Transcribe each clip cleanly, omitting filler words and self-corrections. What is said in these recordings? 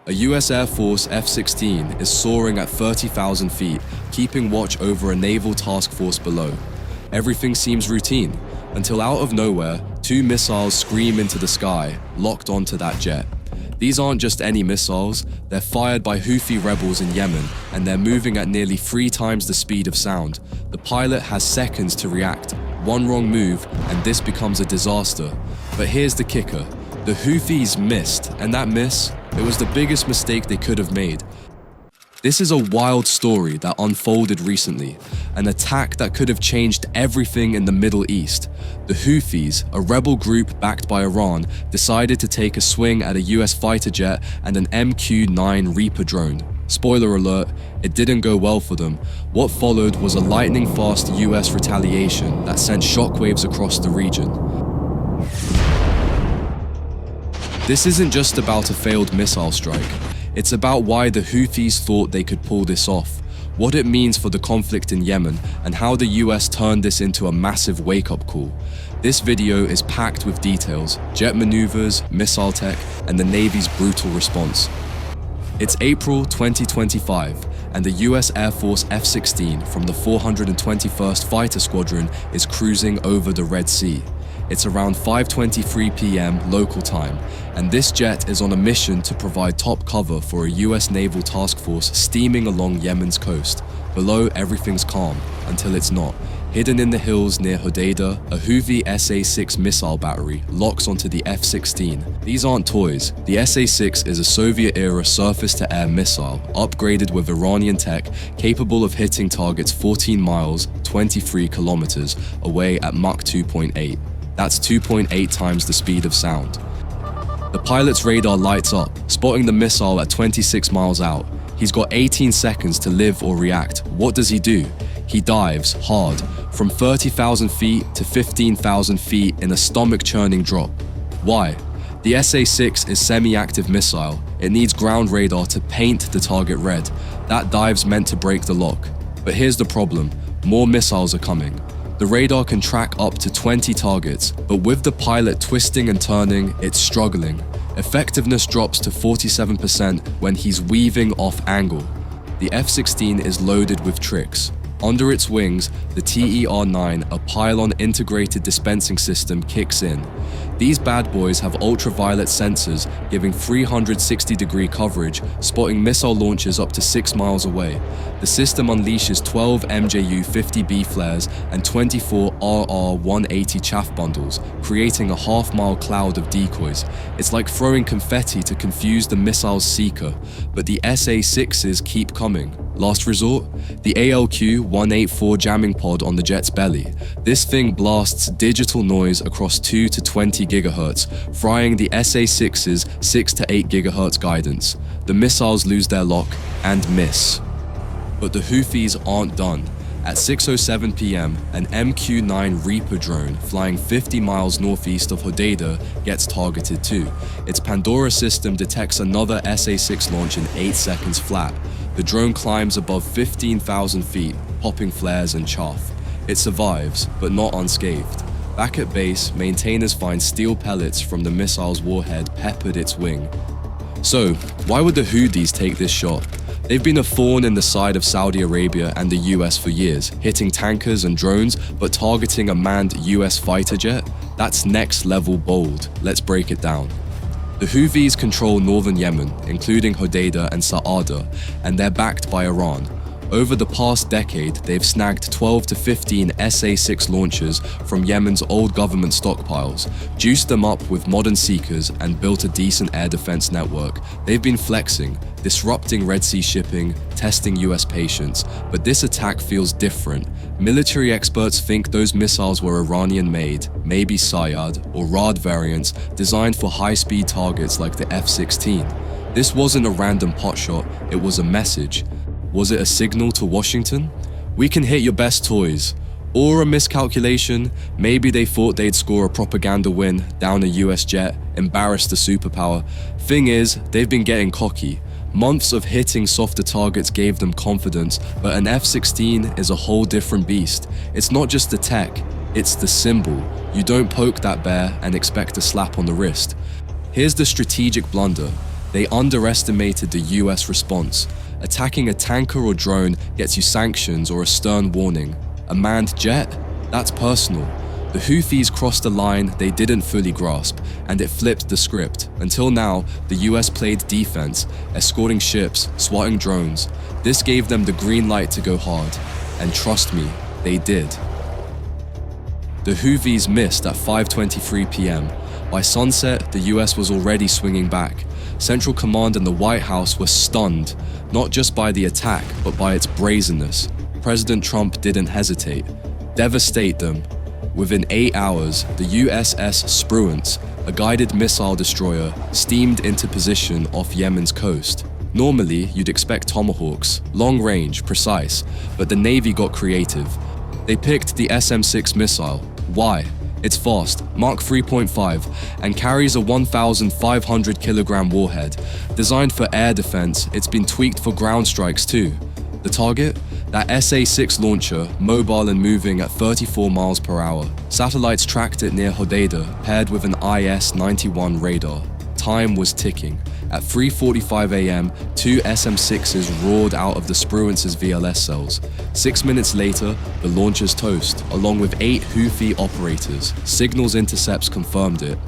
A US Air Force F-16 is soaring at 30,000 feet, keeping watch over a naval task force below. Everything seems routine, until out of nowhere, two missiles scream into the sky, locked onto that jet. These aren't just any missiles, they're fired by Houthi rebels in Yemen, and they're moving at nearly 3 times the speed of sound. The pilot has seconds to react. One wrong move, and this becomes a disaster. But here's the kicker. The Houthis missed, and that miss, it was the biggest mistake they could have made. This is a wild story that unfolded recently, an attack that could have changed everything in the Middle East. The Houthis, a rebel group backed by Iran, decided to take a swing at a US fighter jet and an MQ-9 Reaper drone. Spoiler alert, it didn't go well for them. What followed was a lightning-fast US retaliation that sent shockwaves across the region. This isn't just about a failed missile strike. It's about why the Houthis thought they could pull this off, what it means for the conflict in Yemen, and how the US turned this into a massive wake-up call. This video is packed with details, jet maneuvers, missile tech, and the Navy's brutal response. It's April 2025, and the US Air Force F-16 from the 421st Fighter Squadron is cruising over the Red Sea. It's around 5:23 p.m. local time, and this jet is on a mission to provide top cover for a US naval task force steaming along Yemen's coast. Below, everything's calm, until it's not. Hidden in the hills near Hodeidah, a Houthi SA-6 missile battery locks onto the F-16. These aren't toys. The SA-6 is a Soviet-era surface-to-air missile, upgraded with Iranian tech, capable of hitting targets 14 miles, 23 kilometers, away at Mach 2.8. That's 2.8 times the speed of sound. The pilot's radar lights up, spotting the missile at 26 miles out. He's got 18 seconds to live or react. What does he do? He dives hard, from 30,000 feet to 15,000 feet in a stomach-churning drop. Why? The SA-6 is semi-active missile. It needs ground radar to paint the target red. That dive's meant to break the lock. But here's the problem. More missiles are coming. The radar can track up to 20 targets, but with the pilot twisting and turning, it's struggling. Effectiveness drops to 47% when he's weaving off angle. The F-16 is loaded with tricks. Under its wings, the TER-9, a pylon integrated dispensing system, kicks in. These bad boys have ultraviolet sensors giving 360-degree coverage, spotting missile launches up to 6 miles away. The system unleashes 12 MJU-50B flares and 24 RR-180 chaff bundles, creating a half-mile cloud of decoys. It's like throwing confetti to confuse the missile's seeker, but the SA-6s keep coming. Last resort, the ALQ-184 jamming pod on the jet's belly. This thing blasts digital noise across 2 to 20 GHz, frying the SA-6's 6 to 8 GHz guidance. The missiles lose their lock and miss. But the Houthis aren't done. At 6:07 p.m., an MQ-9 Reaper drone flying 50 miles northeast of Hodeidah gets targeted too. Its Pandora system detects another SA-6 launch in 8 seconds flat. The drone climbs above 15,000 feet, popping flares and chaff. It survives, but not unscathed. Back at base, maintainers find steel pellets from the missile's warhead peppered its wing. So, why would the Houthis take this shot? They've been a thorn in the side of Saudi Arabia and the US for years, hitting tankers and drones, but targeting a manned US fighter jet? That's next level bold. Let's break it down. The Houthis control northern Yemen, including Hodeidah and Sa'ada, and they're backed by Iran. Over the past decade, they've snagged 12 to 15 SA-6 launchers from Yemen's old government stockpiles, juiced them up with modern seekers, and built a decent air defense network. They've been flexing, disrupting Red Sea shipping, testing US patience, but this attack feels different. Military experts think those missiles were Iranian-made, maybe Sayyad or Rad variants designed for high-speed targets like the F-16. This wasn't a random potshot, it was a message. Was it a signal to Washington? We can hit your best toys. Or a miscalculation, maybe they thought they'd score a propaganda win, down a US jet, embarrass the superpower. Thing is, they've been getting cocky. Months of hitting softer targets gave them confidence, but an F-16 is a whole different beast. It's not just the tech, it's the symbol. You don't poke that bear and expect a slap on the wrist. Here's the strategic blunder. They underestimated the US response. Attacking a tanker or drone gets you sanctions or a stern warning. A manned jet? That's personal. The Houthis crossed a line they didn't fully grasp, and it flipped the script. Until now, the US played defense, escorting ships, swatting drones. This gave them the green light to go hard. And trust me, they did. The Houthis missed at 5:23 p.m. By sunset, the US was already swinging back. Central Command and the White House were stunned, not just by the attack, but by its brazenness. President Trump didn't hesitate. Devastate them. Within 8 hours, the USS Spruance, a guided missile destroyer, steamed into position off Yemen's coast. Normally, you'd expect Tomahawks, long range, precise, but the Navy got creative. They picked the SM-6 missile. Why? It's fast, Mach 3.5, and carries a 1,500 kilogram warhead. Designed for air defense, it's been tweaked for ground strikes too. The target? That SA-6 launcher, mobile and moving at 34 miles per hour. Satellites tracked it near Hodeidah, paired with an IS-91 radar. Time was ticking. At 3:45 a.m., 2 SM-6s roared out of the Spruance's VLS cells. 6 minutes later, the launcher's toast, along with 8 Houthi operators. Signals intercepts confirmed it.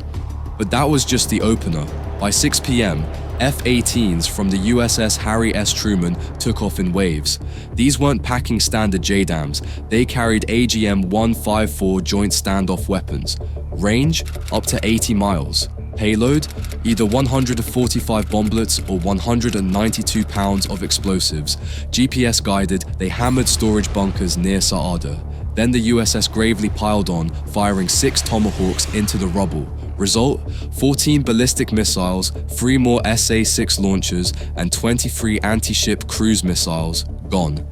But that was just the opener. By 6 p.m., F-18s from the USS Harry S. Truman took off in waves. These weren't packing standard JDAMs, they carried AGM-154 joint standoff weapons. Range? Up to 80 miles. Payload? Either 145 bomblets or 192 pounds of explosives. GPS guided, they hammered storage bunkers near Saada. Then the USS gravely piled on, firing 6 Tomahawks into the rubble. Result? 14 ballistic missiles, 3 more SA-6 launchers, and 23 anti-ship cruise missiles gone.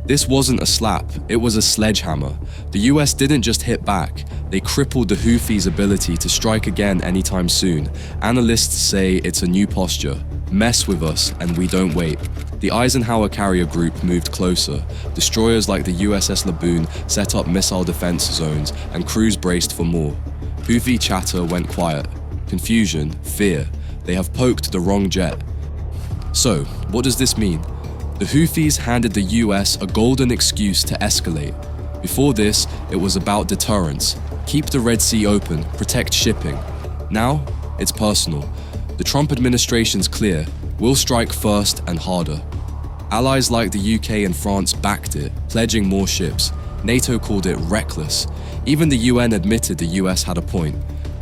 This wasn't a slap, it was a sledgehammer. The US didn't just hit back, they crippled the Houthis' ability to strike again anytime soon. Analysts say it's a new posture. Mess with us and we don't wait. The Eisenhower carrier group moved closer. Destroyers like the USS Laboon set up missile defense zones and crews braced for more. Houthi chatter went quiet. Confusion, fear. They have poked the wrong jet. So, what does this mean? The Houthis handed the US a golden excuse to escalate. Before this, it was about deterrence. Keep the Red Sea open, protect shipping. Now, it's personal. The Trump administration's clear. We'll strike first and harder. Allies like the UK and France backed it, pledging more ships. NATO called it reckless. Even the UN admitted the US had a point.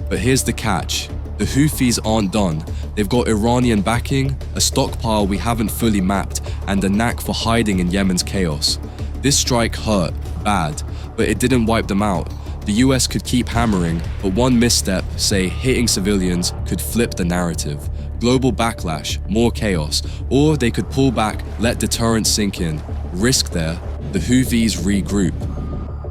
But here's the catch. The Houthis aren't done. They've got Iranian backing, a stockpile we haven't fully mapped, and a knack for hiding in Yemen's chaos. This strike hurt, bad, but it didn't wipe them out. The US could keep hammering, but one misstep, say hitting civilians, could flip the narrative. Global backlash, more chaos, or they could pull back, let deterrence sink in. Risk there, the Houthis regroup.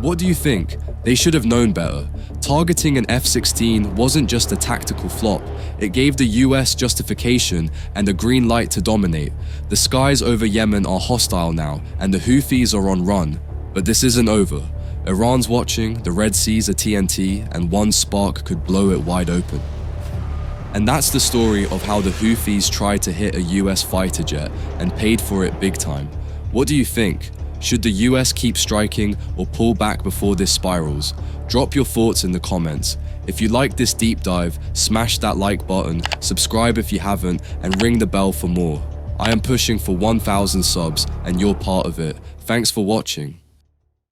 What do you think? They should have known better. Targeting an F-16 wasn't just a tactical flop, it gave the US justification and a green light to dominate. The skies over Yemen are hostile now, and the Houthis are on run. But this isn't over. Iran's watching, the Red Sea's a TNT, and one spark could blow it wide open. And that's the story of how the Houthis tried to hit a US fighter jet and paid for it big time. What do you think? Should the US keep striking or pull back before this spirals? Drop your thoughts in the comments. If you like this deep dive, smash that like button, subscribe if you haven't, and ring the bell for more. I am pushing for 1,000 subs, and you're part of it. Thanks for watching.